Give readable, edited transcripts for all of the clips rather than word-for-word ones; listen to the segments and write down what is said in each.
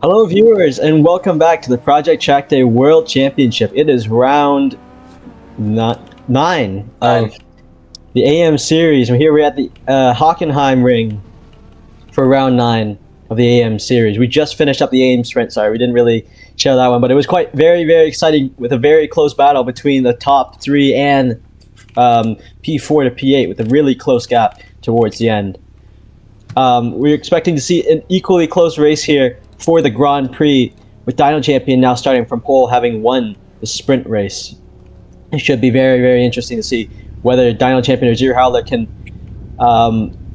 Hello, viewers, and welcome back to the Project Trackday World Championship. It is round nine of the AM series. We're at the Hockenheim ring for round 9 of the AM series. We just finished up the AM sprint. Sorry, we didn't really show that one, but it was very exciting with a very close battle between the top 3 and P4 to P8 with a really close gap towards the end. We're expecting to see an equally close race here for the Grand Prix, with Dino Champion now starting from pole, having won the sprint race. It should be very interesting to see whether Dino Champion or Zero Howler can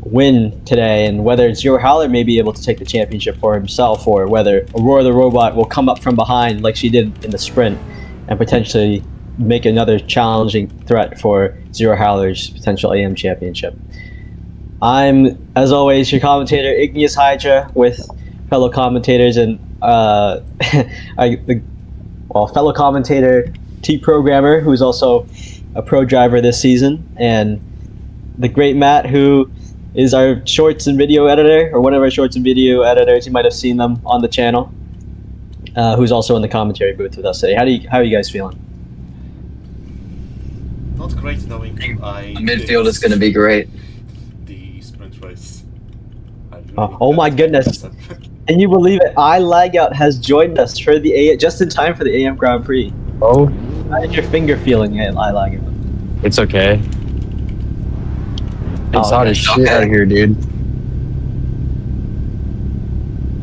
win today, and whether Zero Howler may be able to take the championship for himself, or whether Aurora the Robot will come up from behind like she did in the sprint and potentially make another challenging threat for Zero Howler's potential AM championship. I'm, as always, your commentator, Igneous Hydra, with fellow commentators and fellow commentator T-Programmer, who's also a pro driver this season, and the great Matt, who is our shorts and video editor, or one of our shorts and video editors. You might have seen them on the channel, who's also in the commentary booth with us today. How are you guys feeling? Not great, knowing midfield is going to be great. The sprint race. Oh my goodness. Can you believe it? iLagout has joined us for the just in time for the AM Grand Prix. Oh. How is your finger feeling, iLagout? It's okay. It's hot as shit out here, dude.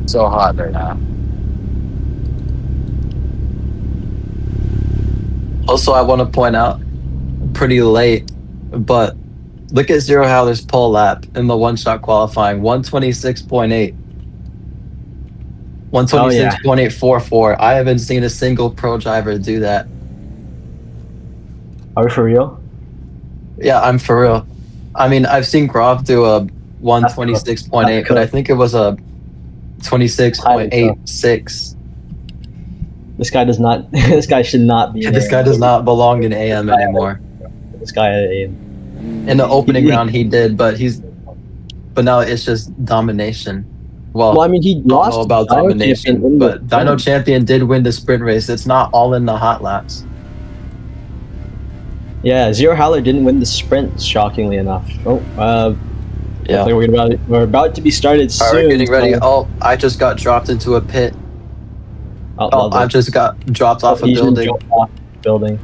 So hot right now. Also, I want to point out, pretty late, but look at Zero Howler's pole lap in the one-shot qualifying, 126.8. 126.844. I haven't seen a single pro driver do that. Are you for real? Yeah, I'm for real. I mean, I've seen Grov do a 126.8, but I think it was a 26.86. This guy does not. This guy should not be. This guy does not belong in AM anymore. This guy at AM. In the opening round, he did, but now it's just domination. Well, I mean, he lost. I don't know about domination, but Dino Champion did win the sprint race. It's not all in the hot laps. Yeah, Zero Howler didn't win the sprint, shockingly enough. Yeah. We're about to be started soon. Alright, getting ready. Oh, I just got dropped into a pit. I just got dropped off a building.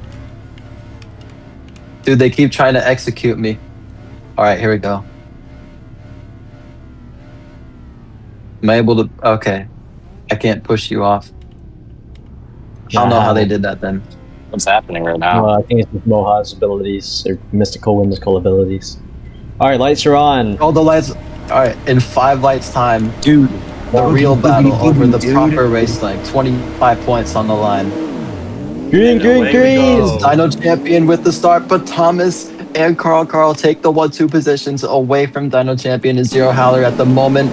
Dude, they keep trying to execute me. Alright, here we go. Am I able to... Okay. I can't push you off. I don't know how they did that then. What's happening right now? I think it's with Moha's abilities, or whimsical abilities. Alright, lights are on. Oh, the lights... Alright, in 5 lights time, dude, the real battle over the proper race length. 25 points on the line. Green! Dino Champion with the start, but Thomas and Carl take the 1-2 positions away from Dino Champion and Zero Howler at the moment.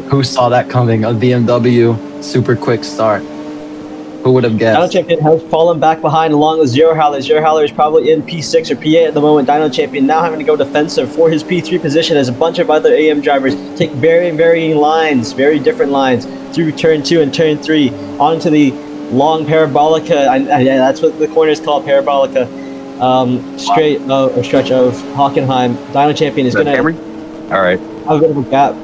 Who saw that coming? A BMW super quick start. Who would have guessed? Dino Champion has fallen back behind along with Zero Howler. Zero Howler is probably in P6 or P8 at the moment. Dino Champion now having to go defensive for his P3 position as a bunch of other AM drivers take varying lines, very different lines, through turn 2 and turn 3 onto the long parabolica. Yeah, that's what the corner is called, parabolica. Stretch of Hockenheim. Dino Champion is going to Alright. have a bit of a gap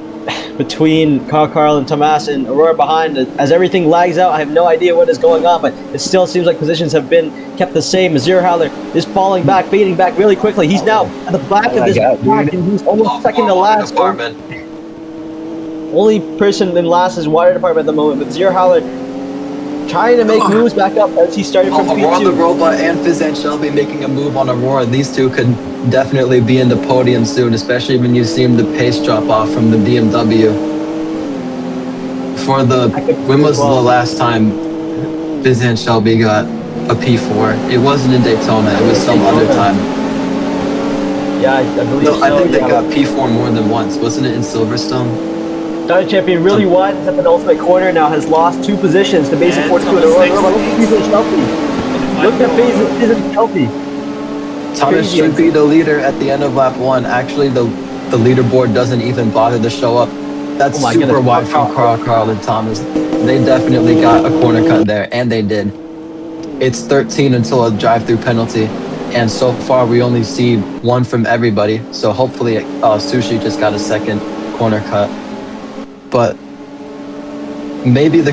between Carl and Tomas and Aurora behind. As everything lags out, I have no idea what is going on, but it still seems like positions have been kept the same. Zero Howler is falling back, fading back really quickly. He's now at the back of this pack, and he's almost second to last. Only person in last is Water Department at the moment, but Zero Howler trying to make moves back up as he started from P2. Aurora the Robot and Fizz and Shelby making a move on Aurora. These two could definitely be in the podium soon, especially when you see the pace drop off from the BMW. When was the last time Fizz and Shelby got a P4? It wasn't in Daytona, it was some other time. Yeah, I believe so. I think they got P4 more than once. Wasn't it in Silverstone? Dino Champion really won at the penultimate corner now, has lost 2 positions to basic 42 in a row. Look at Fizz and Shelby. Thomas should be the leader at the end of lap 1. Actually, the leaderboard doesn't even bother to show up That's Oh my super goodness. wide from Carl and Thomas. They definitely got a corner cut there, and they did. It's 13 until a drive-through penalty, and so far we only see one from everybody. So hopefully, Sushi just got a second corner cut. But maybe the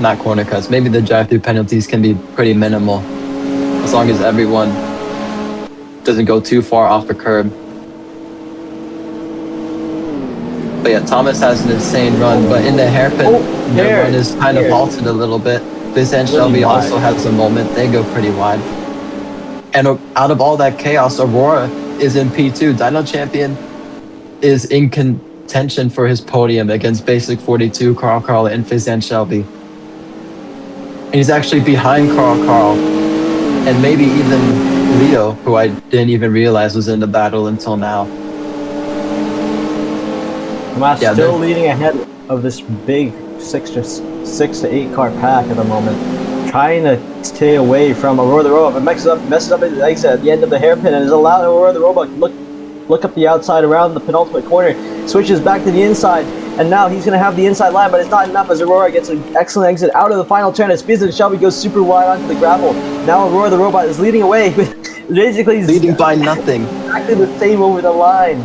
not corner cuts, maybe the drive-through penalties can be pretty minimal, as long as everyone doesn't go too far off the curb. But yeah, Thomas has an insane run, but in the hairpin, their run is kind of halted a little bit. Biz and Shelby also has a moment. They go pretty wide. And out of all that chaos, Aurora is in P2. Dino Champion is in contention for his podium against Basic 42, Carl, and Fizz and Shelby. And he's actually behind Carl, and maybe even Leo, who I didn't even realize was in the battle until now. Tomas still leading ahead of this big 6 to 8 car pack at the moment, trying to stay away from Aurora the Robot, but messes up his exit at the end of the hairpin and is allowed Aurora the Robot to look up the outside around the penultimate corner, switches back to the inside, and now he's going to have the inside line, but it's not enough as Aurora gets an excellent exit out of the final turn as Fizz and Shelby goes super wide onto the gravel. Now Aurora the Robot is leading away, basically leading by nothing. Exactly the same over the line.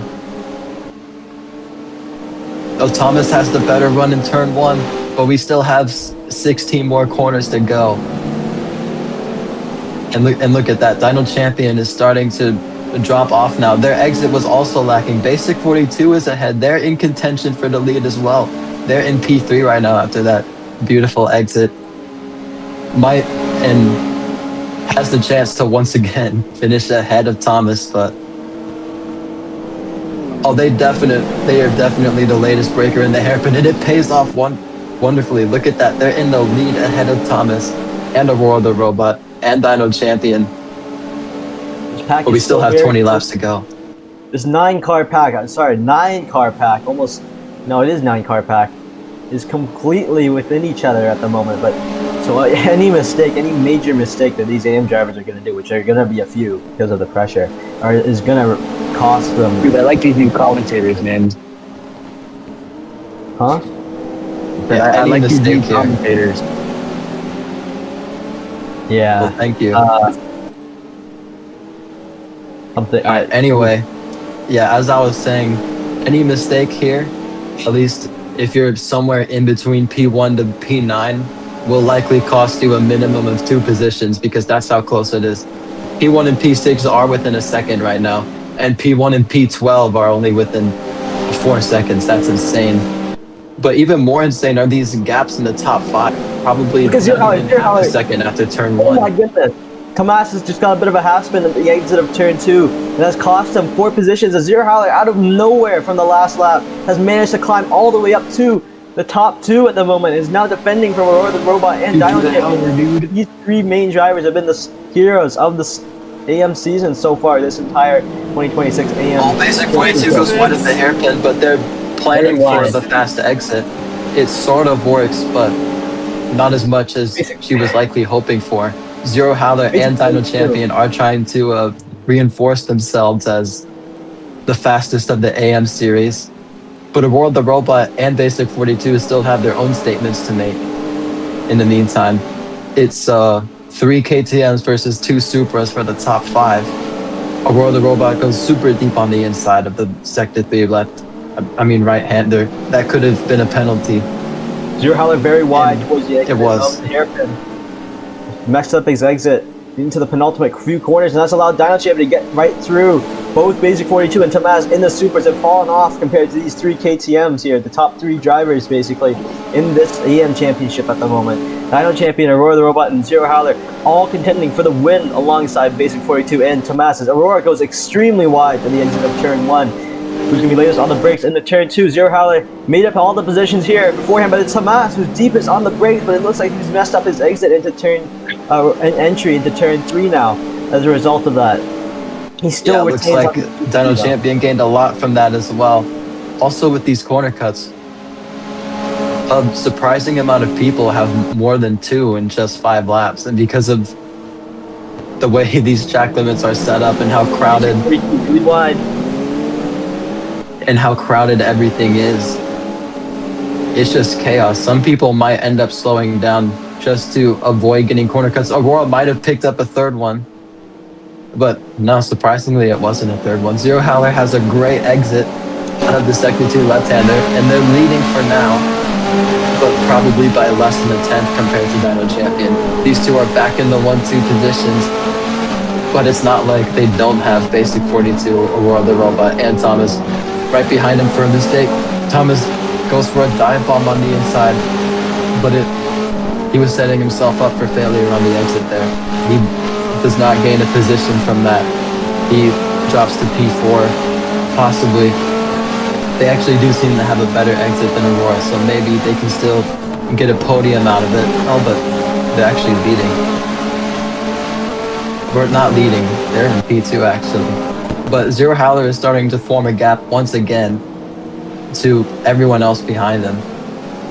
Oh, Thomas has the better run in turn 1, but we still have 16 more corners to go. And look at that. Dino Champion is starting to drop off now. Their exit was also lacking. Basic 42 is ahead. They're in contention for the lead as well. They're in P3 right now after that beautiful exit. And has the chance to once again finish ahead of Thomas, but they are definitely the latest breaker in the hairpin, and it pays off wonderfully. Look at that. They're in the lead ahead of Thomas and Aurora the Robot and Dino Champion. But we still have 20 laps to go. This 9 car pack, almost, no, it is 9 car pack, is completely within each other at the moment. But so any major mistake that these AM drivers are going to do, which are going to be a few because of the pressure, is going to cost them. Dude, I like these new commentators, man. Huh? Yeah, I like these new commentators. Yeah. Well, thank you. Something. Anyway, yeah, as I was saying, any mistake here, at least if you're somewhere in between P1 to P9, will likely cost you a minimum of 2 positions because that's how close it is. P1 and P6 are within a second right now, and P1 and P12 are only within 4 seconds. That's insane. But even more insane are these gaps in the top 5. Probably because half a second after turn 1. Oh my goodness. Tomas has just got a bit of a half spin at the exit of turn 2, and that's cost him 4 positions. As Zero Howler, out of nowhere from the last lap, has managed to climb all the way up to the top 2 at the moment, is now defending from Aurora the Robot and Dino Champion. These 3 main drivers have been the heroes of the AM season so far, this entire 2026 AM. Basic 42 goes wide at the hairpin, but they're planning for the fast exit. It sort of works, but not as much as she was likely hoping for. Zero Howler and Dino Champion are trying to reinforce themselves as the fastest of the AM series. But Aurora the Robot and Basic 42 still have their own statements to make. In the meantime, it's 3 KTMs versus 2 Supras for the top 5. Aurora the Robot goes super deep on the inside of the Sector 3 right-hander. That could have been a penalty. Zero Howler very wide towards the exit of the hairpin. Messed up his exit into the penultimate few corners, and that's allowed Dino Champion to get right through. Both Basic 42 and Tomas in the Supers have fallen off compared to these 3 KTMs here, the top 3 drivers basically in this AM championship at the moment. Dino Champion, Aurora the Robot, and Zero Howler all contending for the win alongside Basic 42 and Tomas. As Aurora goes extremely wide to the exit of turn 1. Who's going to be latest on the brakes in the turn 2. Zero Howler made up all the positions here beforehand, but it's Tomas who's deepest on the brakes, but it looks like he's messed up his exit into an entry into turn 3 now as a result of that. He still looks like Dino Champion gained a lot from that as well. Also with these corner cuts, a surprising amount of people have more than 2 in just 5 laps, and because of the way these track limits are set up and how crowded really wide and how crowded everything is, it's just chaos. Some people might end up slowing down just to avoid getting corner cuts. Aurora might have picked up a third one, but no, surprisingly, it wasn't a third one. Zero Howler has a great exit out of the sector 2 left-hander, and they're leading for now, but probably by less than a tenth compared to Dino Champion. These two are back in the 1-2 positions, but it's not like they don't have basic 42, Aurora the Robot, and Thomas right behind him for a mistake. Thomas goes for a dive bomb on the inside, but he was setting himself up for failure on the exit there. He does not gain a position from that. He drops to P4, possibly. They actually do seem to have a better exit than Aurora, so maybe they can still get a podium out of it. Oh, but they're actually leading. We're not leading, they're in P2 actually. But Zero Howler is starting to form a gap once again to everyone else behind them.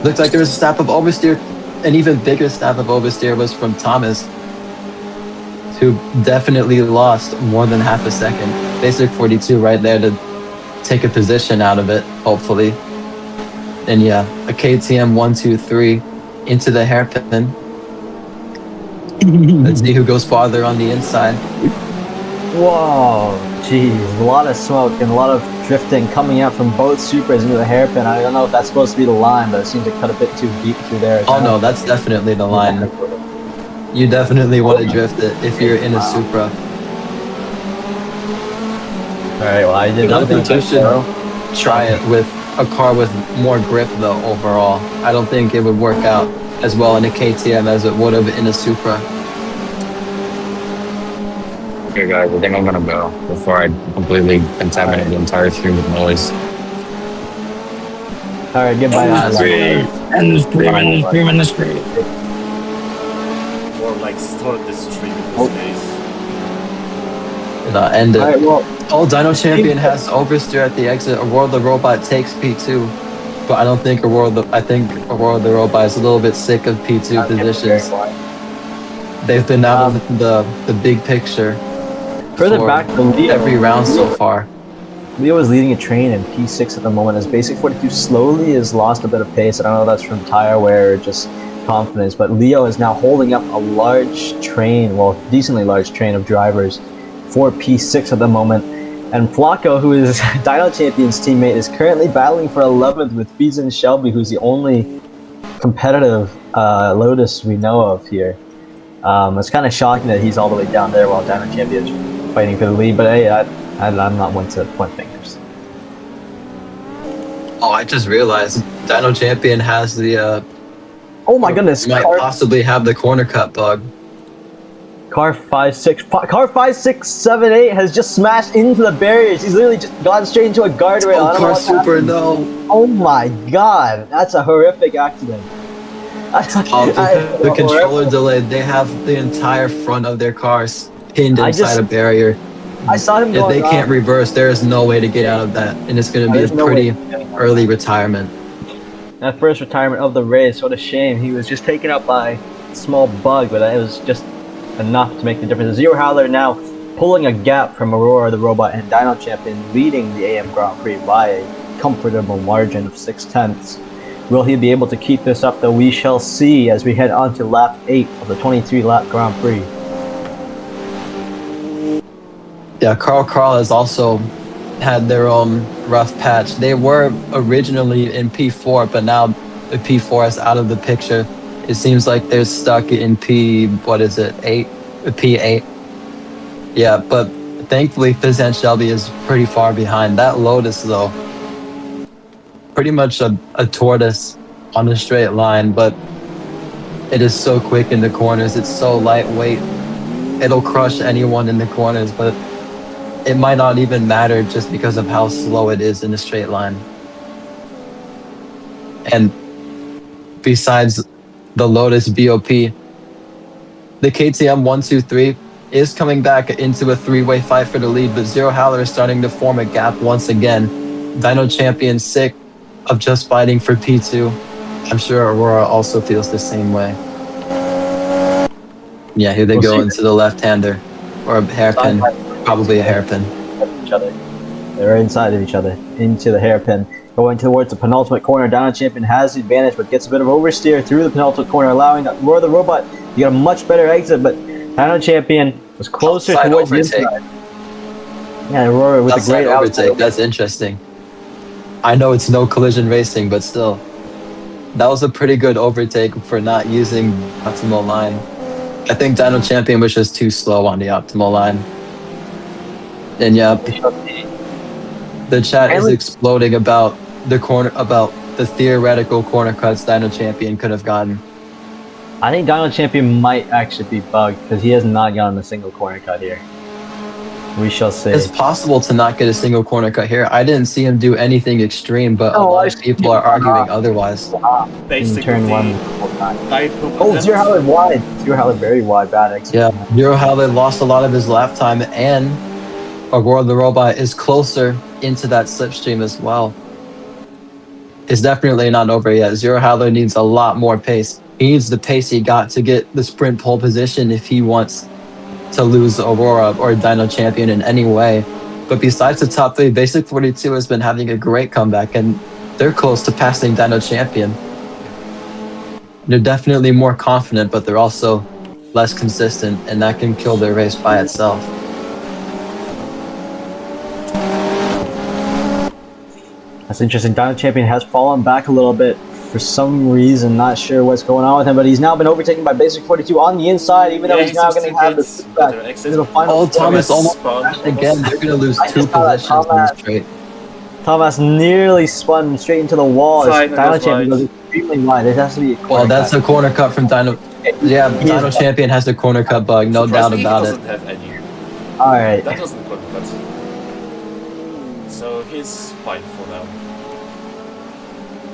Looks like there was a snap of oversteer. An even bigger snap of oversteer was from Thomas, who definitely lost more than half a second. Basic 42 right there to take a position out of it, hopefully. And yeah, a KTM 1-2-3 into the hairpin. Let's see who goes farther on the inside. Whoa, jeez, a lot of smoke and a lot of drifting coming out from both Supras into the hairpin. I don't know if that's supposed to be the line, but it seems to cut a bit too deep through there. Oh no, that's definitely the line. You definitely want to drift it if you're in a Supra. Alright, well I did I don't nothing think you should try it with a car with more grip though overall. I don't think it would work out as well in a KTM as it would have in a Supra. Okay, guys, I think I'm gonna go before I completely contaminate the entire stream with noise. Alright, goodbye. End the stream, end the stream. More like start the stream in this case. End it. Alright, well, Oh, Dino Champion has oversteer at the exit. Aurora the Robot takes P2, but I don't think I think Aurora the Robot is a little bit sick of P2 positions. They've been out of the big picture. further for back to Leo. every round so far. Leo is leading a train in P6 at the moment as Basic 42 slowly has lost a bit of pace. I don't know if that's from tire wear or just confidence, but Leo is now holding up a large train, well, decently large train of drivers for P6 at the moment. And Flacco, who is Dino Champion's teammate, is currently battling for 11th with Fiza and Shelby, who's the only competitive Lotus we know of here. It's kind of shocking that he's all the way down there while Dino Champion's fighting for the lead, but hey, I'm not one to point fingers. Oh, I just realized Dino Champion has the Oh my goodness! might possibly have the corner cut bug. Car 5678 has just smashed into the barriers. He's literally just gone straight into a guardrail. Oh, I don't know car what's super happening. no. Oh my god, that's a horrific accident. Oh, the controller delayed. They have the entire front of their cars pinned inside a barrier. I saw him If going they can't reverse, there is no way to get out of that, and it's going to be a pretty early retirement. That first retirement of the race, what a shame. He was just taken out by a small bug, but it was just enough to make the difference. Zero Howler now pulling a gap from Aurora the Robot and Dino Champion, leading the AM Grand Prix by a comfortable margin of 6/10. Will he be able to keep this up, though? We shall see as we head on to lap 8 of the 23-lap Grand Prix. Yeah, Carl has also had their own rough patch. They were originally in P4, but now the P4 is out of the picture. It seems like they're stuck in P8? Yeah, but thankfully Fizz and Shelby is pretty far behind. That Lotus, though, pretty much a tortoise on a straight line, but it is so quick in the corners. It's so lightweight. It'll crush anyone in the corners, but it might not even matter just because of how slow it is in a straight line. And besides the Lotus BOP, the KTM 123 is coming back into a three-way fight for the lead, but Zero Howler is starting to form a gap once again. Dino Champion sick of just fighting for P2. I'm sure Aurora also feels the same way. Yeah, here they go into the left-hander, or a hairpin. Probably a hairpin. Each other. They're inside of each other, into the hairpin. Going towards the penultimate corner. Dino Champion has the advantage, but gets a bit of oversteer through the penultimate corner, allowing Roar the Robot to get a much better exit, but Dino Champion was closer Outside towards overtake. the inside. Yeah, Roar with a Outside great overtake. That's interesting. I know it's no collision racing, but still. That was a pretty good overtake for not using optimal line. I think Dino Champion was just too slow on the optimal line. And yeah, the chat is exploding about the theoretical corner cuts Dino Champion could have gotten. I think Dino Champion might actually be bugged because he has not gotten a single corner cut here. We shall see. It's possible to not get a single corner cut here. I didn't see him do anything extreme, but a lot of people are arguing otherwise. In turn one. Oh, Zero Howler wide. Zero Howler very wide, bad exit. Yeah, Zero Howler lost a lot of his lap time, and Aurora the Robot is closer into that slipstream as well. It's definitely not over yet. Zero Howler needs a lot more pace. He needs the pace he got to get the sprint pole position if he wants to lose Aurora or Dino Champion in any way. But besides the top three, Basic 42 has been having a great comeback, and they're close to passing Dino Champion. They're definitely more confident, but they're also less consistent, and that can kill their race by itself. That's interesting. Dino Champion has fallen back a little bit for some reason. Not sure what's going on with him, but he's now been overtaken by Basic 42 on the inside, even though he's now going to have the back. Oh, Thomas almost crashed again. They're going to lose 2 positions straight. Thomas nearly spun straight into the wall. Dino Champion goes extremely wide. It has to be a corner cut. That's a corner cut from Dino. Yeah, Dino Champion has the corner cut bug, no doubt about it. Alright. That doesn't corner cut. So he's fine for now.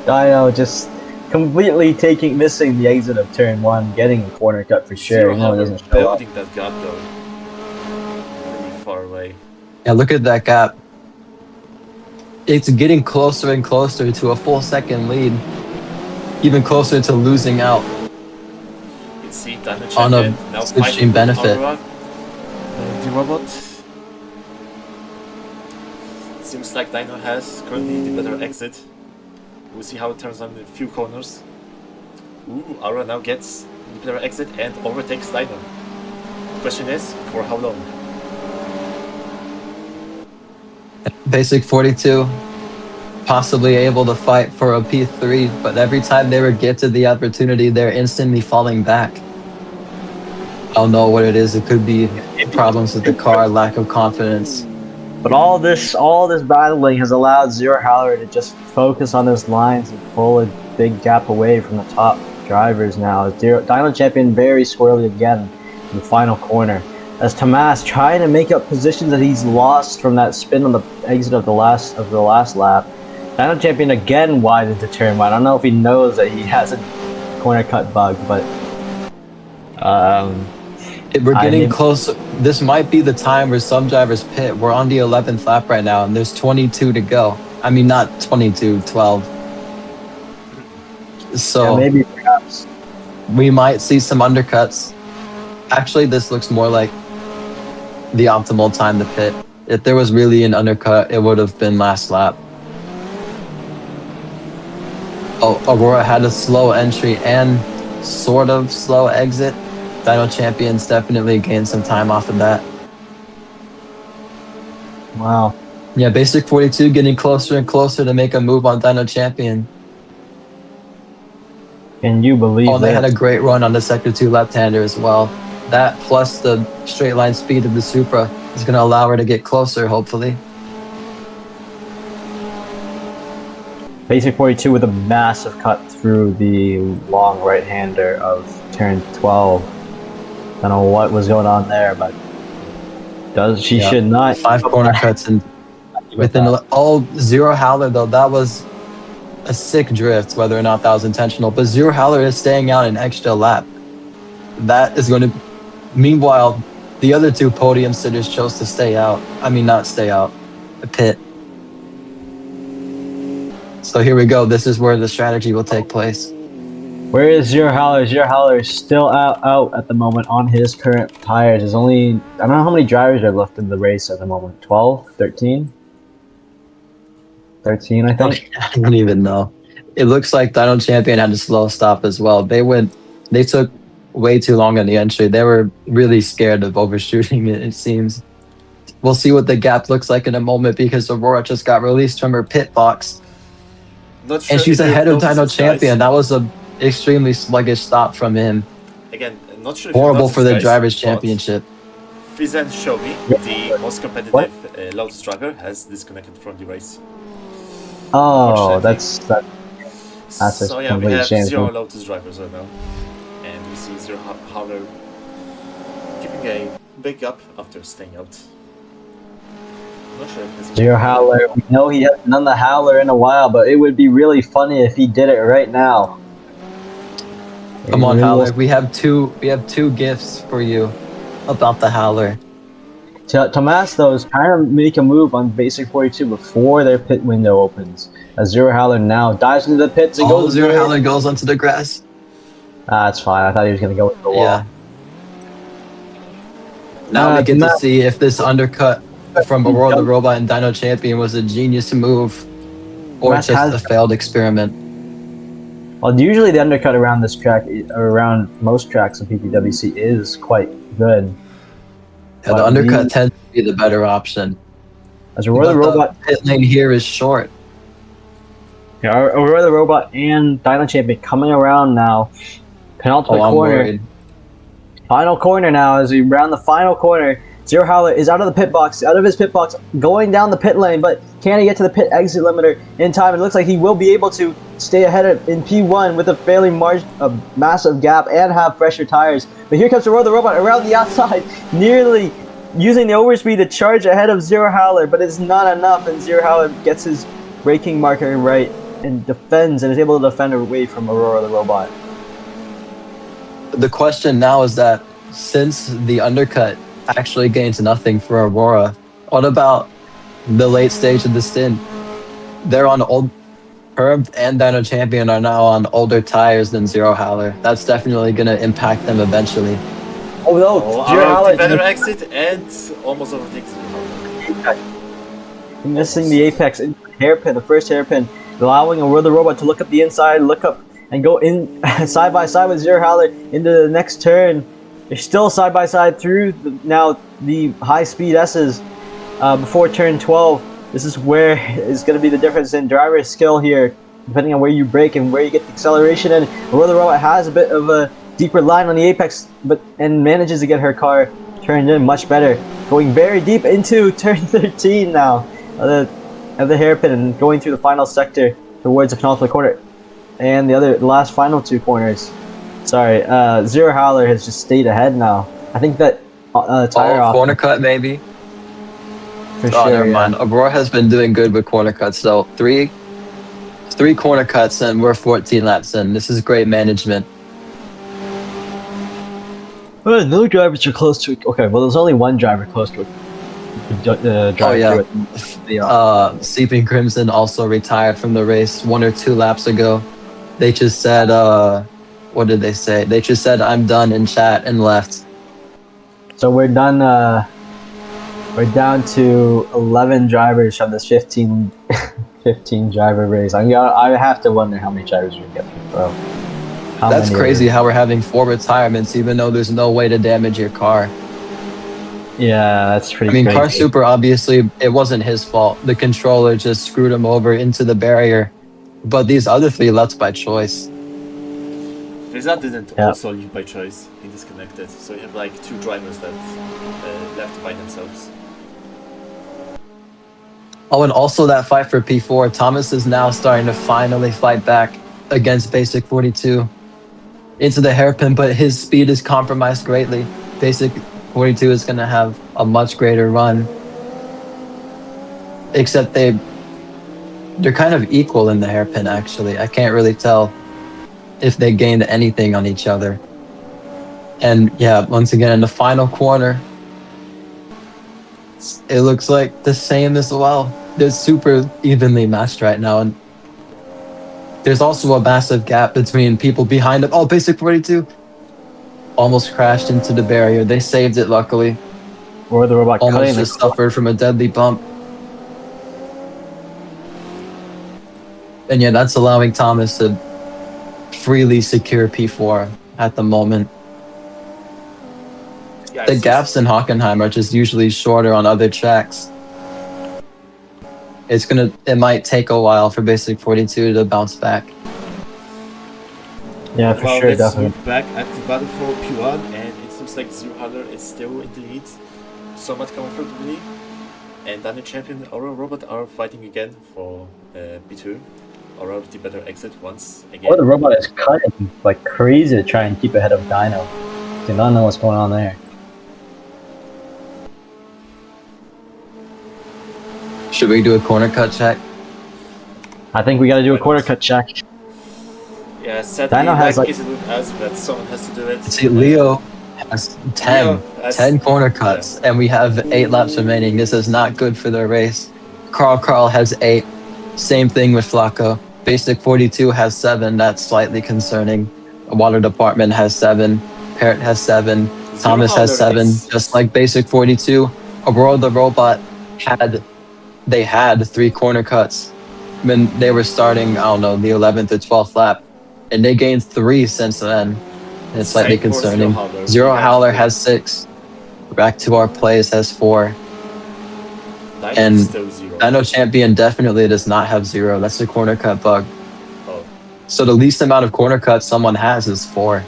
Dino just completely missing the exit of turn one, getting a corner cut for sure. No, it doesn't show up. Building that gap though. Really far away. Yeah, look at that gap. It's getting closer and closer to a full second lead. Even closer to losing out. You can see Dino on a slipstream benefit. The robot. Seems like Dino has currently the better exit. We'll see how it turns on in a few corners. Ooh, Aura now gets the better exit and overtakes Dino. Question is, for how long? Basic 42, possibly able to fight for a P3, but every time they were gifted the opportunity, they're instantly falling back. I don't know what it is. It could be problems with the car, lack of confidence. But all this battling has allowed Zero Howler to just focus on his lines and pull a big gap away from the top drivers now. Dino Champion very squarely again in the final corner. As Tomas trying to make up positions that he's lost from that spin on the exit of the last lap. Dino Champion again wide into turn one. I don't know if he knows that he has a corner cut bug, but we're getting close. This might be the time where some drivers pit. We're on the 11th lap right now, and there's 22 to go. I mean, not 22, 12. So yeah, maybe perhaps we might see some undercuts. Actually, this looks more like the optimal time to pit. If there was really an undercut, it would have been last lap. Oh, Aurora had a slow entry and sort of slow exit. Dino Champions definitely gained some time off of that. Wow. Yeah, Basic 42 getting closer and closer to make a move on Dino Champion. Can you believe they had a great run on the Sector 2 left-hander as well. That plus the straight line speed of the Supra is going to allow her to get closer, hopefully. Basic 42 with a massive cut through the long right-hander of turn 12. Don't know what was going on there, but she should not. 5 corner cuts and within Zero Howler though, that was a sick drift, whether or not that was intentional. But Zero Howler is staying out an extra lap. That is going to. Meanwhile, the other 2 podium sitters chose to stay out. I mean, not stay out, pit. So here we go. This is where the strategy will take place. Where is Zero Howler? Zero Howler is still out at the moment on his current tires. There's only, I don't know how many drivers are left in the race at the moment. 12? 13? 13, I think. I don't even know. It looks like Dino Champion had a slow stop as well. They took way too long on the entry. They were really scared of overshooting it seems. We'll see what the gap looks like in a moment because Aurora just got released from her pit box. Not sure And she's if you've ahead of noticed Dino this, Champion. guys. That was a extremely sluggish stop from him. Again, not sure if you've Horrible noticed, for the guys, Drivers' but Championship. Fizen Shobi, the most competitive Lotus driver, has disconnected from the race. Oh, Unfortunately. that's a So yeah, we complete have shame. 0 Lotus drivers right now. And we see 0 Howler keeping a big gap after staying out. Not sure if this is Zero Howler. We know he hasn't done the Howler in a while, but it would be really funny if he did it right now. Come on, We will- Howler. We have two gifts for you about the Howler. Tomas, though, is trying to make a move on Basic 42 before their pit window opens. As Zero Howler now dives into the pits and goes. Zero Howler goes onto the grass. That's fine. I thought he was going to go with the wall. Yeah. Now we get to Tomas- see if this undercut from Aurora the Robot and Dino Champion was a genius move or Tomas just has- a failed experiment. Well, usually the undercut around this track, or around most tracks in PTWC, is quite good. Yeah, the But undercut tends to be the better option. As Aurora the But Robot, the pit lane here is short. yeah, Aurora the Robot and Dino Champion coming around now. Penultimate I'm corner. worried. Final corner now as we round the final corner. Zero Howler is out of the pit box, going down the pit lane, but can he get to the pit exit limiter in time? It looks like he will be able to stay ahead in P1 with a fairly massive gap and have fresher tires. But here comes Aurora the Robot around the outside, nearly using the overspeed to charge ahead of Zero Howler, but it's not enough, and Zero Howler gets his braking marker right and defends and is able to defend away from Aurora the Robot. The question now is that since the undercut actually gains nothing for Aurora, what about the late stage of the stint? They're on old. Herb and Dino Champion are now on older tires than Zero Howler. That's definitely going to impact them eventually. Oh no, Oh, Zero Around Howler the better exit and almost overtakes Howler. missing the apex in hairpin, the first hairpin, allowing Aurora the Robot to look up the inside, look up and go in side by side with Zero Howler into the next turn. They're still side by side through now the high speed S's before turn 12. This is where is going to be the difference in driver skill here, depending on where you brake and where you get the acceleration. And Aurora the Robot has a bit of a deeper line on the apex, and manages to get her car turned in much better, going very deep into turn 13 now of the hairpin and going through the final sector towards the penultimate corner and the last final two corners. Sorry, Zero Howler has just stayed ahead now. I think that tire off corner cut maybe. for Oh, sure. never Yeah. mind. Aurora has been doing good with corner cuts. So three corner cuts and we're 14 laps in. This is great management. Well, no drivers are close to. Okay, well, there's only one driver close to drive. Oh, yeah. The, Sleeping Crimson also retired from the race 1 or 2 laps ago. They just said, what did they say? They just said, "I'm done" in chat and left. So we're done. We're down to 11 drivers from this 15 driver race. I have to wonder how many drivers we get through, bro. How That's many crazy how we're having 4 retirements even though there's no way to damage your car. Yeah, that's pretty. I mean, crazy. Car Super, obviously, it wasn't his fault. The controller just screwed him over into the barrier. But these other 3 left by choice. Frieza didn't Yeah. also leave by choice. He disconnected. So you have like 2 drivers that left by themselves. Oh, and also that fight for P4. Thomas is now starting to finally fight back against Basic 42 into the hairpin, but his speed is compromised greatly. Basic 42 is going to have a much greater run. Except they're kind of equal in the hairpin, actually. I can't really tell if they gained anything on each other. And yeah, once again, in the final corner, it looks like the same as well. They're super evenly matched right now. And there's also a massive gap between people behind them. Oh, Basic 42 almost crashed into the barrier. They saved it, luckily. Or the robot Almost cutting just suffered from a deadly bump. And yeah, that's allowing Thomas to freely secure P4 at the moment. Yeah, The gaps in Hockenheim are just usually shorter on other tracks. It might take a while for Basic 42 to bounce back. Yeah, for well, sure, let's definitely. look back at the battle for P1, and it seems like Zero Hunter is still in the lead, somewhat comfortably. And Daniel Champion and Aura Robot are fighting again for B2. Aura with the better exit once again. Or the robot is cutting like crazy to try and keep ahead of Dino. Do not know what's going on there. Should we do a corner cut check? I think we got to do a corner cut check. Yeah, sadly, Dino has, like, isn't with us, but someone has to do it. See, Leo has 10 corner cuts, and we have 8 laps remaining. This is not good for the race. Carl has 8. Same thing with Flacco. Basic 42 has 7. That's slightly concerning. Water Department has 7. Parrot has 7. Thomas has 7. Just like Basic 42. Aurora the Robot had 3 corner cuts when they were starting, I don't know, the 11th or 12th lap. And they gained 3 since then. It's slightly concerning. Zero Howler has 6. Back to Our Place has 4. And Dino Champion definitely does not have 0. That's a corner cut bug. Oh. So the least amount of corner cuts someone has is 4.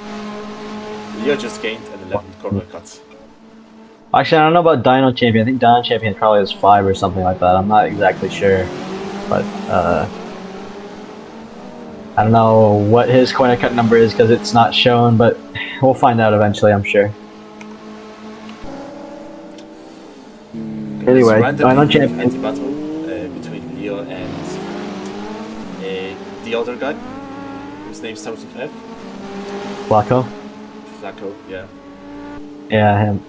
Leo just gained an 11 corner cuts. Actually, I don't know about Dino Champion. I think Dino Champion probably has 5 or something like that. I'm not exactly sure. But, I don't know what his corner cut number is because it's not shown, but we'll find out eventually, I'm sure. Anyway, Dino Champion. Battle between Leo and the other guy, whose name starts with F. Flacco. Flacco, yeah. Yeah, him.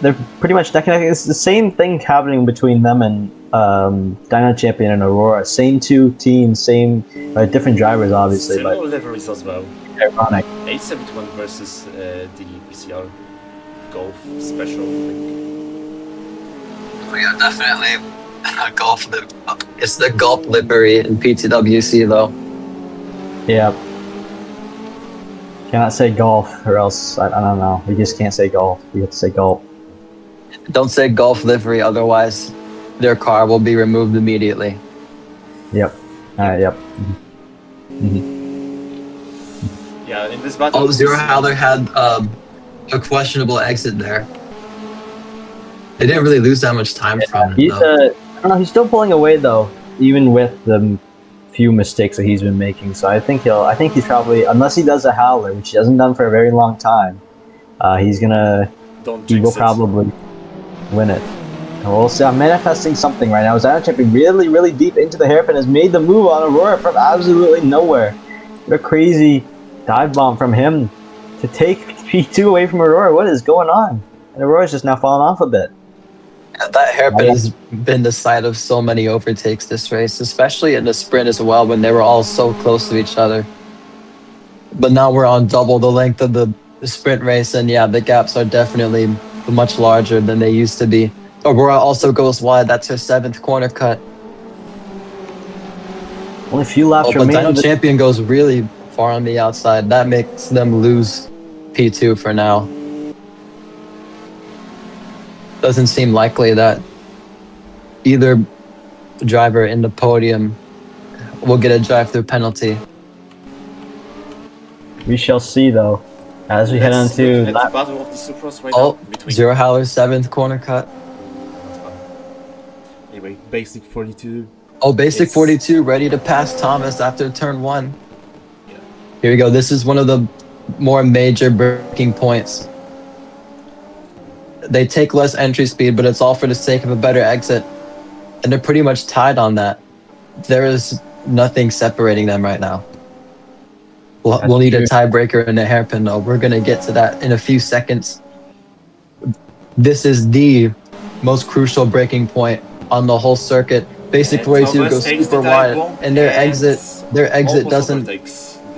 They're pretty much neck and neck. It's the same thing happening between them and Dino Champion and Aurora. Same 2 teams, same different drivers, obviously. Similar but liveries as well. Ironic. 871 versus the PCR Golf Special, I think. Yeah, definitely a golf lip. It's the golf livery in PTWC though. Yeah. Cannot say golf, or else I don't know. We just can't say golf. We have to say golf. Don't say golf livery, otherwise their car will be removed immediately. Yep. Yep. Yeah, in this battle. Oh, Zero Howler had a questionable exit there. They didn't really lose that much time from him, though. I don't know. He's still pulling away though, even with the few mistakes that he's been making. So I think he's probably, unless he does a howler, which he hasn't done for a very long time, he will probably win it. And we'll see. I'm manifesting something right now. Dino Champion really, really deep into the hairpin has made the move on Aurora from absolutely nowhere. What a crazy dive bomb from him to take P2 away from Aurora. What is going on? And Aurora's just now falling off a bit. That hairpin has been the site of so many overtakes this race, especially in the sprint as well, when they were all so close to each other. But now we're on double the length of the sprint race, and yeah, the gaps are definitely much larger than they used to be. Aurora also goes wide. That's her 7th corner cut. Only a few laps but remaining. Dino Champion goes really far on the outside. That makes them lose P2 for now. Doesn't seem likely that either driver in the podium will get a drive-through penalty. We shall see, though, as we head on to the battle of the Supras right now. Between Zero Howler's 7th corner cut. Anyway, Basic 42. Oh, Basic 42 ready to pass Thomas after turn 1. Yeah. Here we go. This is one of the more major breaking points. They take less entry speed, but it's all for the sake of a better exit. And they're pretty much tied on that. There is nothing separating them right now. We'll need a tiebreaker and a hairpin, though. We're going to get to that in a few seconds. This is the most crucial breaking point on the whole circuit. Basic 42 goes super wide, and their exit doesn't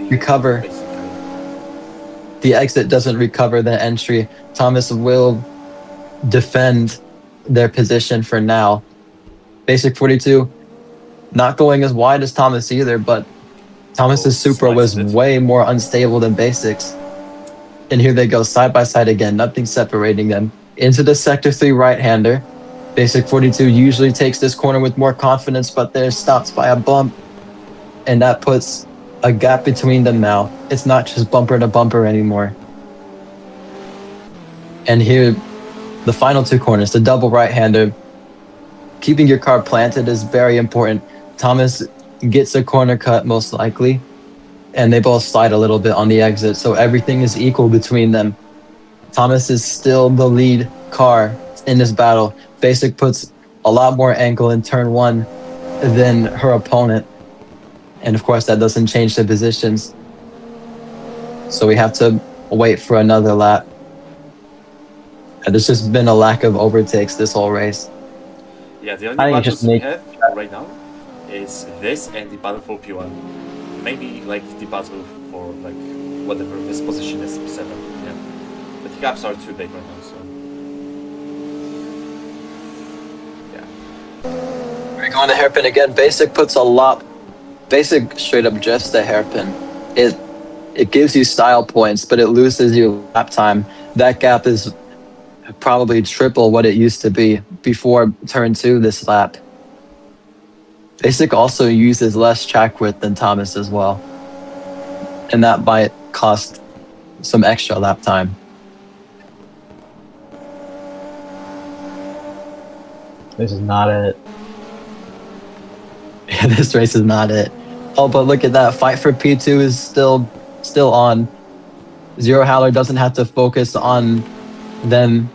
recover. The exit doesn't recover the entry. Thomas will defend their position for now. Basic 42 not going as wide as Thomas either, but Thomas's Supra was way more unstable than Basic's. And here they go side by side again, nothing separating them. Into the sector 3 right-hander. Basic 42 usually takes this corner with more confidence, but they're stopped by a bump. And that puts a gap between them now. It's not just bumper to bumper anymore. And here, the final 2 corners, the double right-hander. Keeping your car planted is very important. Thomas gets a corner cut most likely, and they both slide a little bit on the exit, so everything is equal between them. Thomas is still the lead car in this battle. Basic puts a lot more angle in turn 1 than her opponent, and of course that doesn't change the positions. So we have to wait for another lap. And there's just been a lack of overtakes this whole race. Yeah, the only I think battles we have right now is this and the battle for P1. Maybe like the battle for like whatever this position is, P7. Yeah, but the gaps are too big right now, so yeah. We're going to hairpin again. Basic puts a lot. Basic straight up drifts the hairpin. It gives you style points, but it loses you lap time. That gap is probably triple what it used to be before turn 2 this lap. Basic also uses less track width than Thomas as well, and that might cost some extra lap time. This is not it. Yeah, this race is not it. Oh, but look at that. Fight for P2 is still on. Zero Howler doesn't have to focus on them,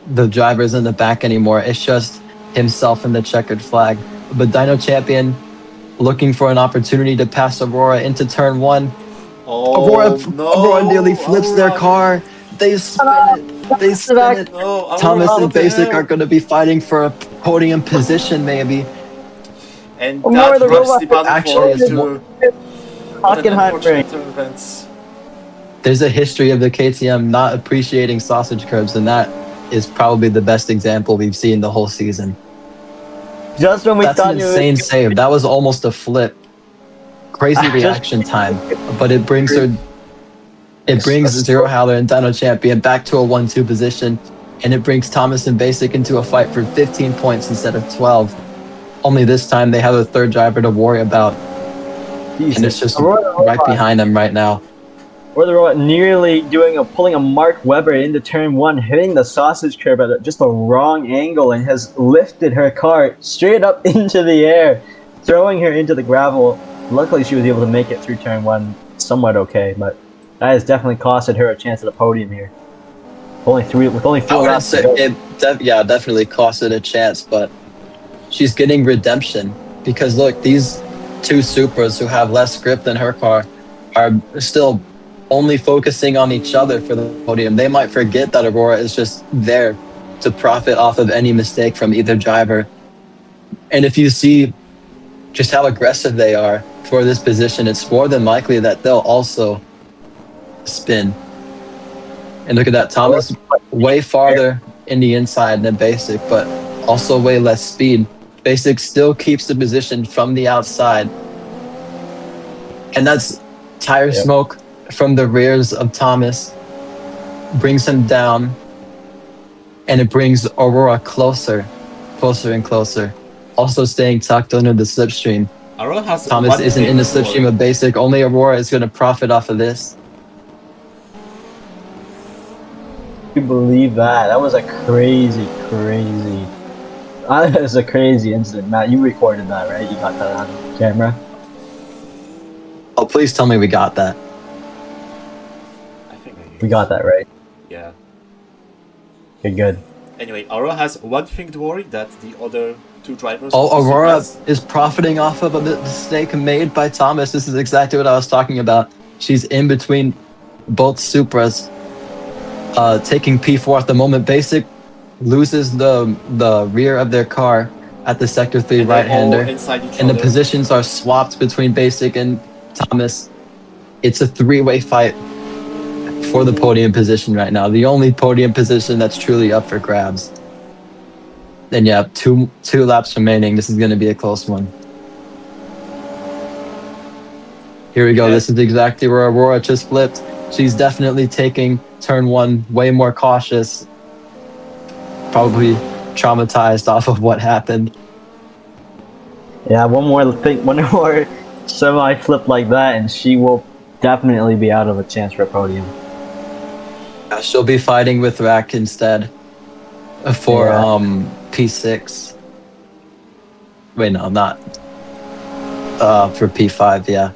the drivers in the back anymore. It's just himself and the checkered flag. But Dyno Champion looking for an opportunity to pass Aurora into turn 1. Oh, Aurora nearly flips their car. They spin it. They spin it. No, Thomas and Basic are going to be fighting for a podium position, maybe. And more that the drops robot the battle actually is to Hockenheim ring. turn events. There's a history of the KTM not appreciating sausage curbs, and that is probably the best example we've seen the whole season. Just when we That's thought an you insane save. That was almost a flip. Crazy reaction time, but it brings her. It brings Zero Howler and Dyno Champion back to a 1-2 position, and it brings Thomas and Basic into a fight for 15 points instead of 12. Only this time they have a third driver to worry about, and it's just right behind them right now. Or the robot nearly pulling a Mark Webber into turn 1, hitting the sausage curb at just a wrong angle, and has lifted her car straight up into the air, throwing her into the gravel. Luckily, she was able to make it through turn 1 somewhat okay, but that has definitely costed her a chance at a podium here. With only 4 laps to go. Yeah, definitely cost it a chance, but she's getting redemption because look, these 2 Supras who have less grip than her car are still only focusing on each other for the podium. They might forget that Aurora is just there to profit off of any mistake from either driver. And if you see just how aggressive they are for this position, it's more than likely that they'll also spin. And look at that, Thomas way farther in the inside than Basic, but also way less speed. Basic still keeps the position from the outside. And that's tire smoke from the rears of Thomas. Brings him down. And it brings Aurora closer and closer. Also staying tucked under the slipstream. Aurora has Thomas isn't in the slipstream of Basic. Only Aurora is going to profit off of this. You believe that? That was a crazy. That was a crazy incident, Matt. You recorded that, right? You got that on camera. Oh, please tell me we got that. I think We got that right. Yeah. Okay, good. Anyway, Aurora has one thing to worry that the other 2 drivers. Oh, Aurora is profiting off of a mistake made by Thomas. This is exactly what I was talking about. She's in between both Supras, taking P4 at the moment. Basic loses the rear of their car at the sector 3 right-hander, and the positions are swapped between Basic and Thomas. It's a 3-way fight for the podium position right now. The only podium position that's truly up for grabs. And yeah, two laps remaining. This is going to be a close one. Here we go. This is exactly where Aurora just flipped. She's definitely taking turn 1 way more cautious. Probably traumatized off of what happened. Yeah, one more semi flip like that, and she will definitely be out of a chance for a podium. She'll be fighting with Rack instead for P6. Wait, no, not. For P5, yeah.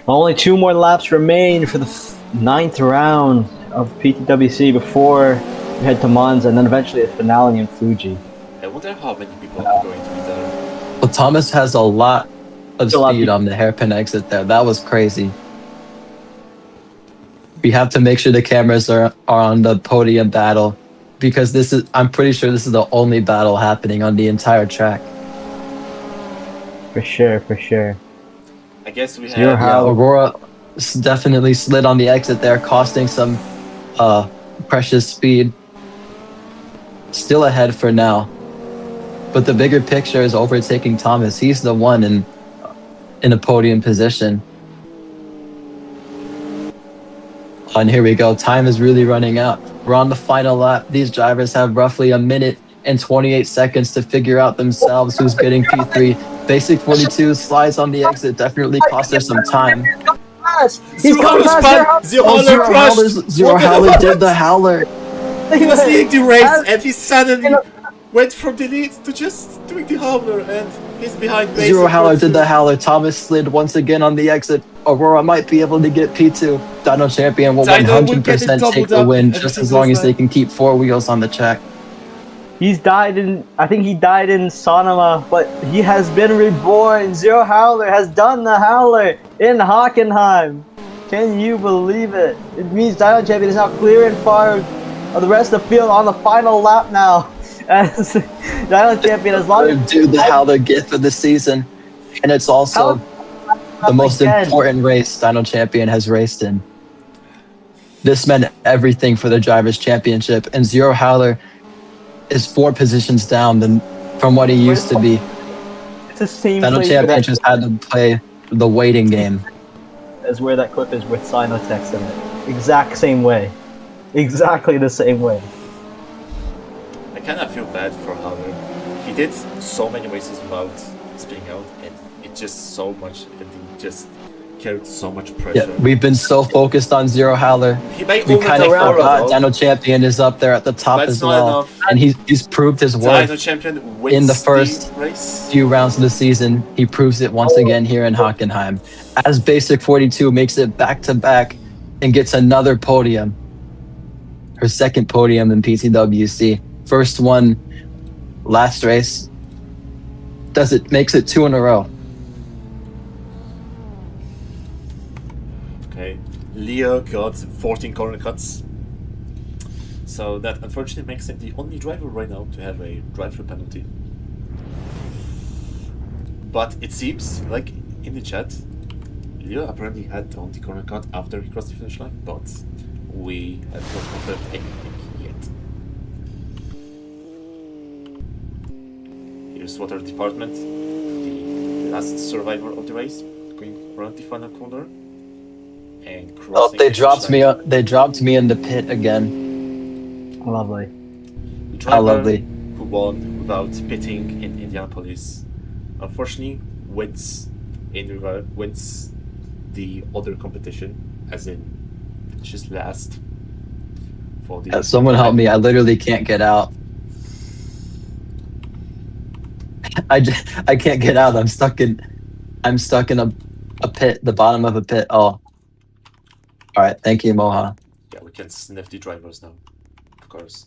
Only 2 more laps remain for the 9th round of PTWC before we head to Monza, and then eventually a finale in Fuji. I wonder how many people are going to be there. Well, Thomas has a lot of speed on the hairpin exit there. That was crazy. We have to make sure the cameras are on the podium battle, because I'm pretty sure this is the only battle happening on the entire track. For sure. I guess we have... Yeah, Aurora definitely slid on the exit there, costing some precious speed. Still ahead for now. But the bigger picture is overtaking Thomas. He's the one in a podium position. And here we go. Time is really running out. We're on the final lap. These drivers have roughly 1 minute and 28 seconds to figure out themselves who's getting P3. Basic 42 slides on the exit. Definitely cost her some time. He's coming past Zero Howler did the Howler. He was leading the race and he suddenly went from the lead to just doing the Howler, and he's behind Basic. Zero Howler did the Howler. Thomas slid once again on the exit. Aurora might be able to get P2. Dyno Champion will 100% take the win, just as long as they can keep 4 wheels on the track. I think he died in Sonoma, but he has been reborn. Zero Howler has done the Howler in Hockenheim. Can you believe it? It means Dyno Champion is now clear and far of the rest of the field on the final lap now. As Dyno Champion, as long as... Do the Howler gift for the season. And it's also the most important race Dyno Champion has raced in. This meant everything for the Drivers' Championship, and Zero Howler is 4 positions down from what he used to be. It's the same Dyno Champion just had to play the waiting game. As where that clip is with Sinotex in it. Exact same way. Exactly the same way. I kind of feel bad for Howler. He did so many races without spinning out, and it's just so much, and he just carried so much pressure. Yeah, we've been so focused on Zero Howler. We kind of forgot Dyno Champion is up there at the top as well. And he's proved his worth in the first few rounds of the season. He proves it once again here in Hockenheim. As Basic 42 makes it back-to-back and gets another podium. Her second podium in PTWC. First one last race. Makes it 2 in a row. Okay, Leo got 14 corner cuts. So that unfortunately makes him the only driver right now to have a drive-through penalty. But it seems like in the chat, Leo apparently had the only corner cut after he crossed the finish line, but we have not confirmed anything yet. Here's Water Department, the last survivor of the race, going around the final corner. And they dropped me. They dropped me in the pit again. Lovely. The driver How lovely. Who won without pitting in Indianapolis, unfortunately wins the other competition, as in finishes last. For the someone help me! I literally can't get out. I can't get out. I'm stuck in a pit, the bottom of a pit. Oh. All right, thank you, Moha. Yeah, we can sniff the drivers now. Of course.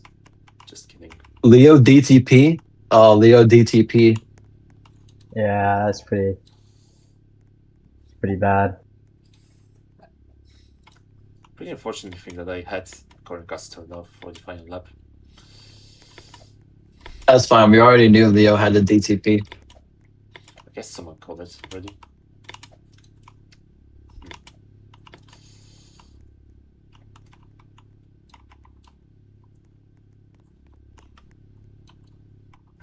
Just kidding. Leo DTP? Oh, Leo DTP. Yeah, that's pretty bad. Pretty unfortunate thing that I had corner cuts turned off for the final lap. That's fine. We already knew Leo had the DTP. I guess someone called it already.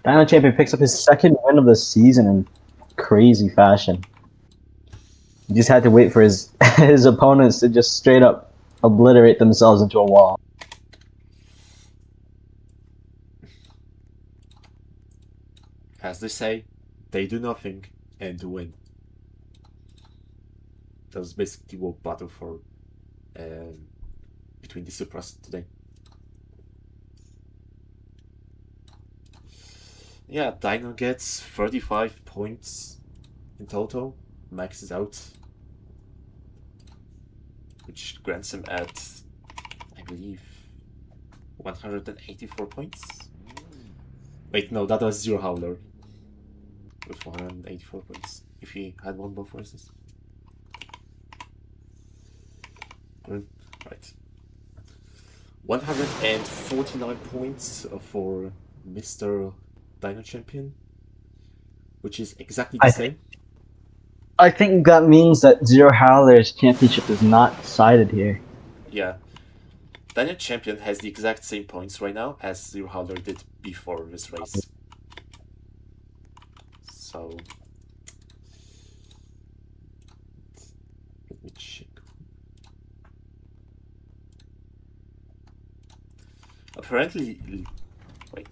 Dyno Champion picks up his second win of the season in crazy fashion. He just had to wait for his his opponents to just straight up obliterate themselves into a wall. As they say, they do nothing and win. That was basically what battle for between the Supras today. Yeah, Dino gets 35 points in total, maxes out, which grants him at, I believe, 184 points. Wait, no, that was Zero Howler with 184 points. If he had won both races. Right. 149 points for Mr. Dino Champion, which is exactly the same. I think that means that Zero Howler's championship is not decided here. Yeah. Dino Champion has the exact same points right now as Zero Howler did before this race. So let me check. Apparently, wait.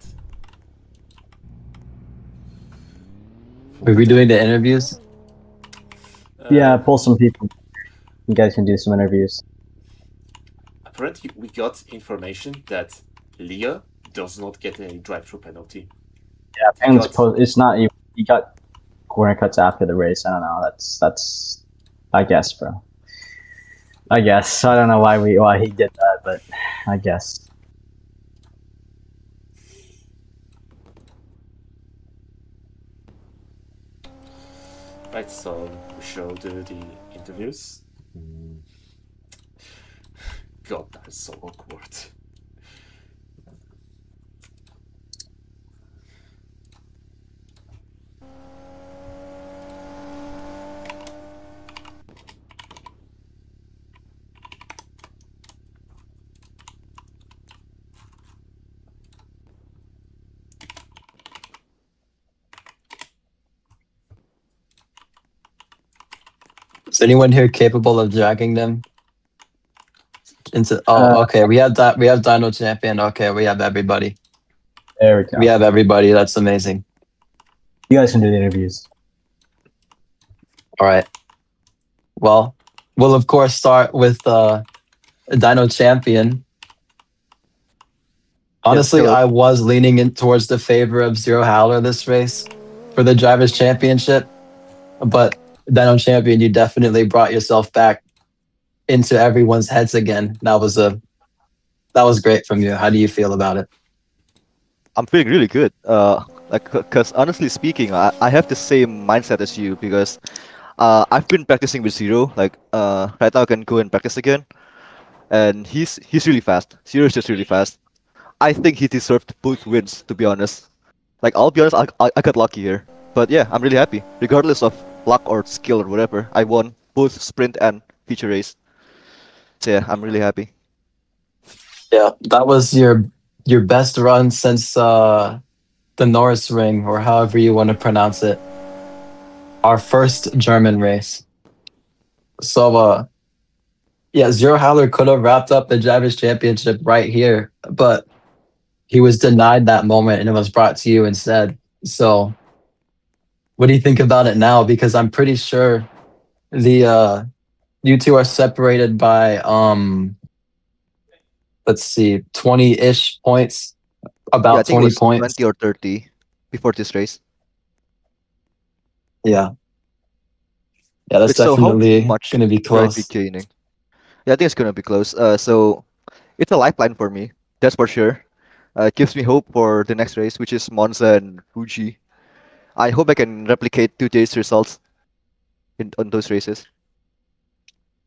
Are we doing the interviews? Yeah, pull some people. You guys can do some interviews. Apparently, we got information that Leah does not get a drive-through penalty. Yeah, apparently it's not even. He got corner cuts after the race. I don't know. That's. I guess, bro. I guess I don't know why he did that, but I guess. Right, so we shall do the interviews. God, that is so awkward. Is anyone here capable of dragging them into? Oh, okay. We have that. We have Dino Champion. Okay, we have everybody. There we go. We have everybody. That's amazing. You guys can do the interviews. All right. Well, we'll of course start with Dino Champion. Honestly, Yes, I was leaning in towards the favor of Zero Howler this race for the Drivers' Championship, but Dino Champion, you definitely brought yourself back into everyone's heads again. That was great from you. How do you feel about it? I'm feeling really good. Cause honestly speaking, I have the same mindset as you because I've been practicing with Zero. Right now I can go and practice again, and he's really fast. Zero is just really fast. I think he deserved both wins, to be honest. Like, I'll be honest, I got lucky here. But yeah, I'm really happy. Regardless of luck or skill or whatever, I won both sprint and feature race. So yeah, I'm really happy. Yeah, that was your best run since the Norris Ring, or however you want to pronounce it. Our first German race. So yeah, Zero Howler could have wrapped up the Drivers' Championship right here, but he was denied that moment and it was brought to you instead. So what do you think about it now? Because I'm pretty sure the you two are separated by let's see, 20-ish points. About Yeah, I think 20 it was points. 20 or 30 before this race. Yeah. Yeah, that's So how definitely much gonna be should I be close. gaining? Yeah, I think it's gonna be close. So it's a lifeline for me, that's for sure. It gives me hope for the next race, which is Monza and Fuji. I hope I can replicate today's results on those races.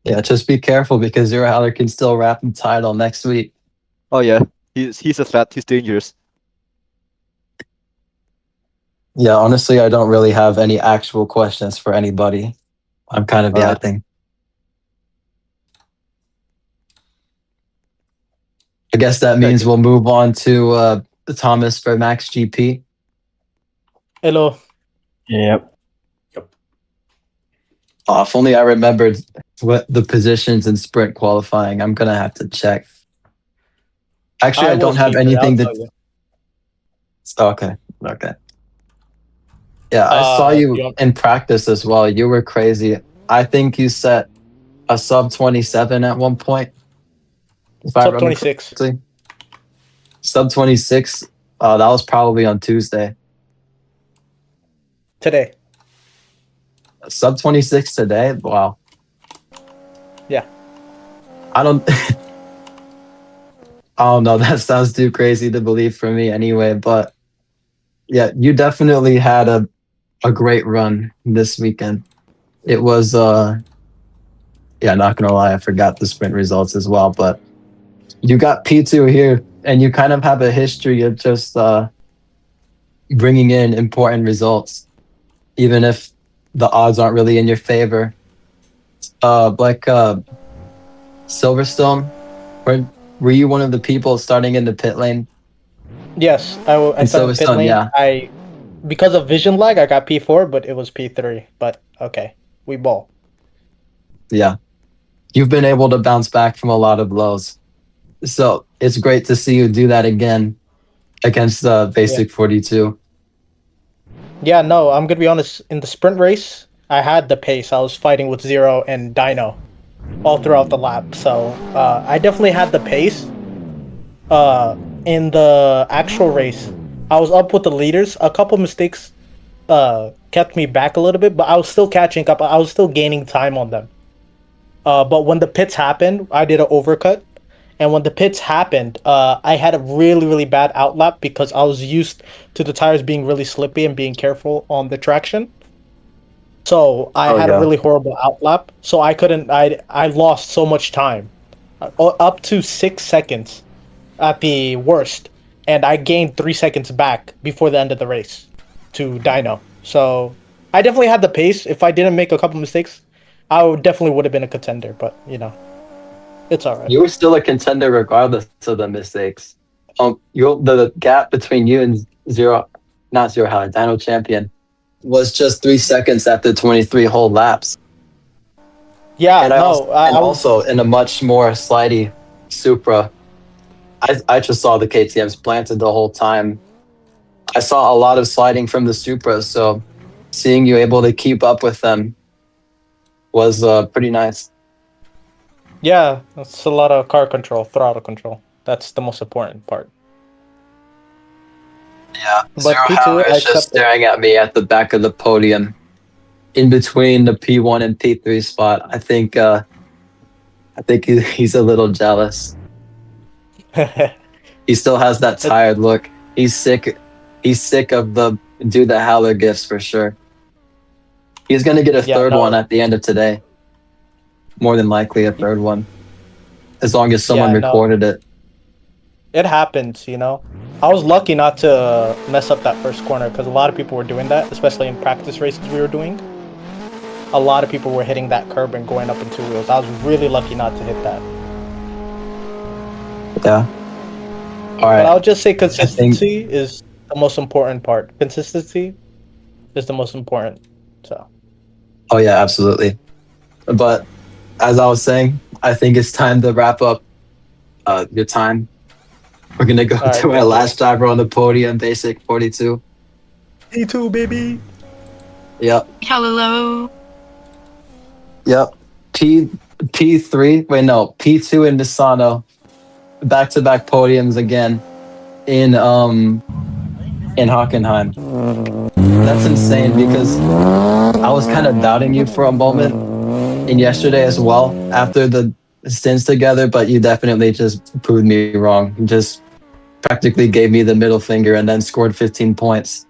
Yeah, just be careful because Zero Howler can still wrap the title next week. Oh yeah, he's a threat. He's dangerous. Yeah, honestly, I don't really have any actual questions for anybody. I'm kind of yapping. I guess that means we'll move on to Thomas for Max GP. Hello. Yep. Yep. Oh, if only I remembered what the positions in sprint qualifying. I'm gonna have to check. Actually, I don't was have P3, anything I'll to. tell you. Okay. Okay. Yeah, I saw Do you you want- in practice as well. You were crazy. I think you set a sub 27 at one point, if I Sub remember 26 correctly. Sub 26. That was probably on Tuesday. today. Sub 26 today. Wow. Yeah. I don't. I don't know. That sounds too crazy to believe for me anyway. But yeah, you definitely had a great run this weekend. It was yeah, not gonna lie, I forgot the sprint results as well, but you got P2 here and you kind of have a history of just bringing in important results, even if the odds aren't really in your favor. Silverstone, were you one of the people starting in the pit lane? Yes, I In started pit Silverstone, lane. yeah. Because of vision lag, I got P4, but it was P3. But okay, we ball. Yeah. You've been able to bounce back from a lot of blows. So it's great to see you do that again against Basic 42. Yeah, no, I'm gonna be honest. In the sprint race, I had the pace. I was fighting with Zero and Dino all throughout the lap, so I definitely had the pace. In the actual race, I was up with the leaders. A couple mistakes kept me back a little bit, but I was still catching up. I was still gaining time on them. But when the pits happened, I did an overcut. And when the pits happened, I had a really, really bad outlap because I was used to the tires being really slippy and being careful on the traction. So I had a really horrible outlap. So I couldn't. I lost so much time, up to 6 seconds at the worst, and I gained 3 seconds back before the end of the race to Dino. So I definitely had the pace. If I didn't make a couple mistakes, definitely would have been a contender. But it's all right. You were still a contender regardless of the mistakes. The gap between you and not Zero Howard, Dino Champion, was just 3 seconds after 23 whole laps. Yeah, And I was also in a much more slidey Supra. I just saw the KTM's planted the whole time. I saw a lot of sliding from the Supra, so seeing you able to keep up with them was pretty nice. Yeah, it's a lot of car control, throttle control. That's the most important part. Yeah, But Zero P2, Howard I is just accept it. staring at me at the back of the podium, in between the P1 and P3 spot. I think he's a little jealous. He still has that tired look. He's sick. He's sick of the do the howler gifts for sure. He's gonna get a third one at the end of today. More than likely a third one, as long as someone recorded it. It happens, I was lucky not to mess up that first corner because a lot of people were doing that, especially in practice races we were doing. A lot of people were hitting that curb and going up in two wheels. I was really lucky not to hit that. Yeah. All right. But I'll just say consistency is the most important part. Consistency is the most important. So. Oh yeah, absolutely. But as I was saying, I think it's time to wrap up your time. We're gonna go to our last driver on the podium, Basic 42. P2, baby. Yep. Hello. Yep. P3. Wait, no. P2 and Misano. Back-to-back podiums again in Hockenheim. That's insane because I was kind of doubting you for a moment in yesterday as well after the stints together, but you definitely just proved me wrong. You just practically gave me the middle finger and then scored 15 points.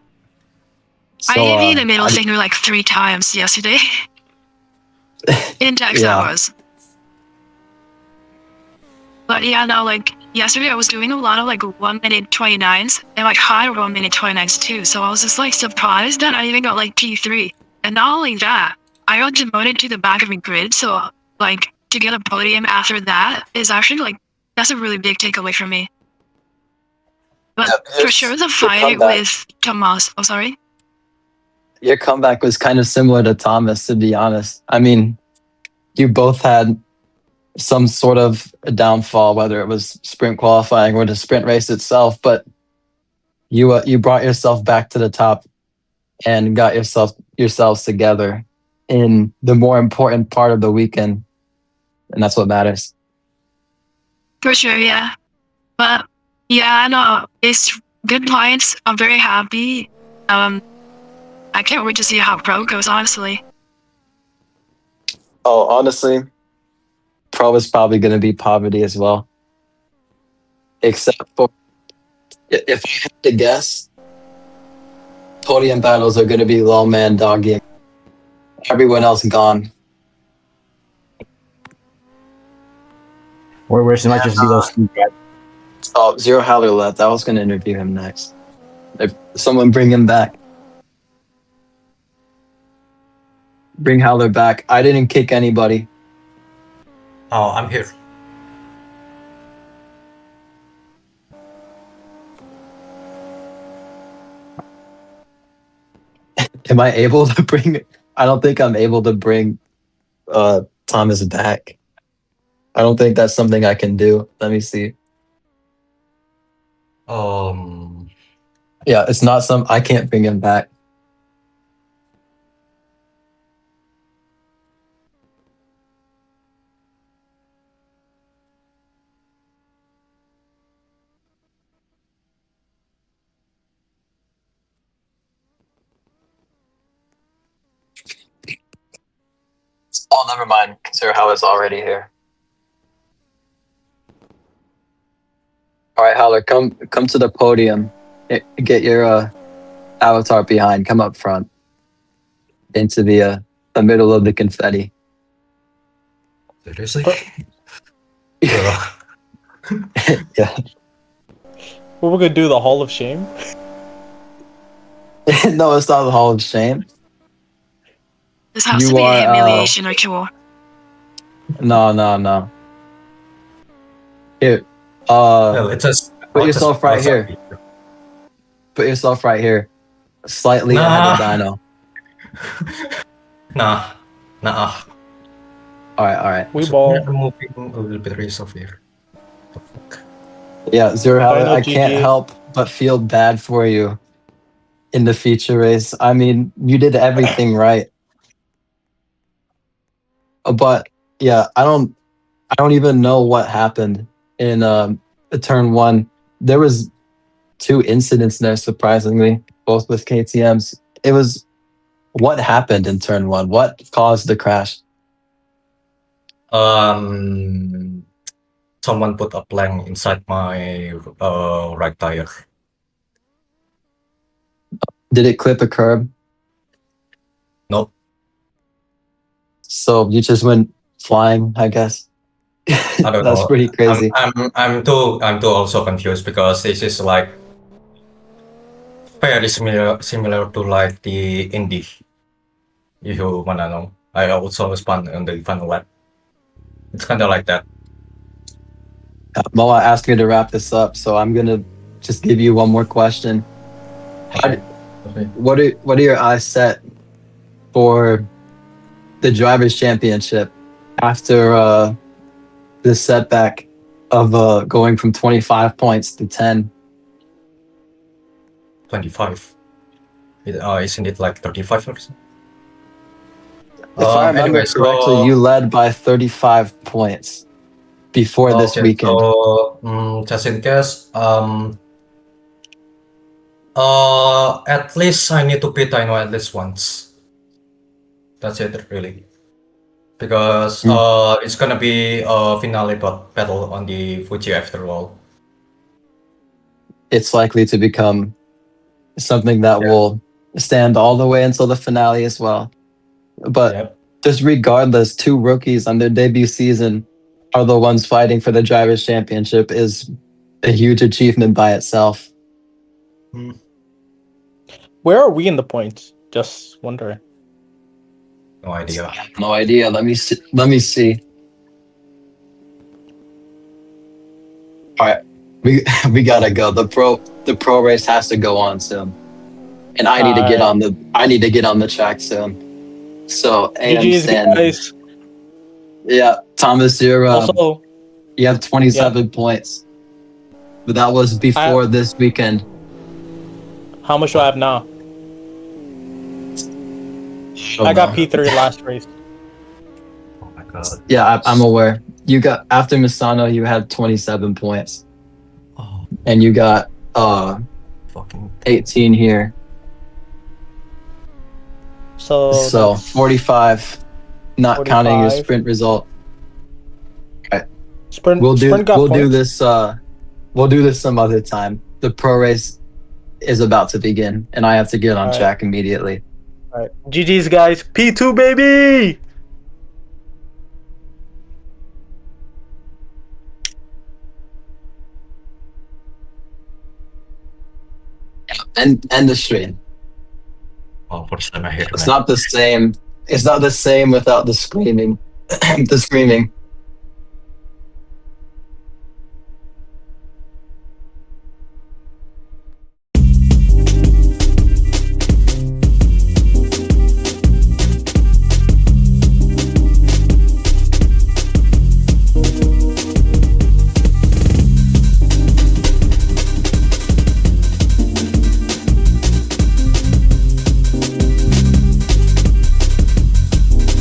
So, I gave you the middle finger like 3 times yesterday. In tax hours. But yeah, no, like yesterday I was doing a lot of like 1 minute 29s and like higher 1 minute 29s too. So I was just like surprised that I even got like P3. And not only that, I got demoted to the back of the grid. So like to get a podium after that is actually like, that's a really big takeaway for me. But for sure the fight with Thomas, oh sorry. Your comeback was kind of similar to Thomas, to be honest. I mean, you both had some sort of a downfall, whether it was sprint qualifying or the sprint race itself, but you brought yourself back to the top and got yourselves together in the more important part of the weekend, and that's what matters. For sure, yeah. But yeah, no, it's good points. I'm very happy. I can't wait to see how Pro goes, honestly. Oh, honestly, Pro is probably going to be poverty as well. Except for, if I had to guess, podium battles are going to be low man dogging. Everyone else gone. Or worse, it might just be those two guys. Oh, Zero Howler left. I was going to interview him next. If someone bring him back. Bring Howler back. I didn't kick anybody. Oh, I'm here. Am I able to bring... I don't think I'm able to bring Thomas back. I don't think that's something I can do. Let me see. Yeah, it's not some... I can't bring him back. Oh, never mind. Consider how it's already here. All right, Howler, come to the podium. Get your avatar behind. Come up front into the middle of the confetti. Seriously? Yeah. We're gonna do the Hall of Shame. No, it's not the Hall of Shame. This has You to be are, a humiliation ritual. No. Here. Well, it's just Put yourself right here. Put yourself right here. Slightly ahead of Dino. Nah. All right. We ball. We're moving a little bit race off here. The fuck? Yeah, Zero Howler, Dino I can't GG. help but feel bad for you in the feature race. I mean, you did everything right. But yeah, I don't even know what happened in turn one. There was 2 incidents there, surprisingly, both with KTMs. It was what happened in turn one? What caused the crash? Someone put a plank inside my right tire. Did it clip a curb? Nope. So you just went flying, I guess. I don't That's know. pretty crazy. I'm too also confused because this is like very similar to like the indie. You wanna know? I also spun on the final lap. It's kind of like that. Moa asked me to wrap this up, so I'm gonna just give you one more question. Okay. What are your eyes set for the drivers' championship after the setback of going from 25 points to 10? 25. Isn't it like 35 or something? If I remember Anyway, correctly, you led by 35 points before this okay, weekend. So just in case, at least I need to beat Dino at least once. That's it, really. Because it's gonna be a finale battle on the Fuji after all. It's likely to become something that will stand all the way until the finale as well. But just regardless, 2 rookies on their debut season are the ones fighting for the drivers' championship is a huge achievement by itself. Where are we in the points? Just wondering. No idea. No idea. Let me see. All right, we gotta go. The pro race has to go on soon. and I need to get on the track soon. So AM GG's, stand. guys. Yeah, Thomas, you have 27 Yeah. points, but that was before this weekend. How much do I have now? I got P3 last race. Oh my god. Yeah, I'm aware. You got after Misano, you had 27 points, Oh, and you got fucking. 18 here. So So 45, not counting your 45. sprint result. Sprint. We'll do Sprint got points. this some other time. The pro race is about to begin, and I have to get on Alright. track immediately. All right, GG's, guys. P2 baby. And the stream. Oh, first time I hear It's that. not the same. It's not the same without the screaming. The screaming.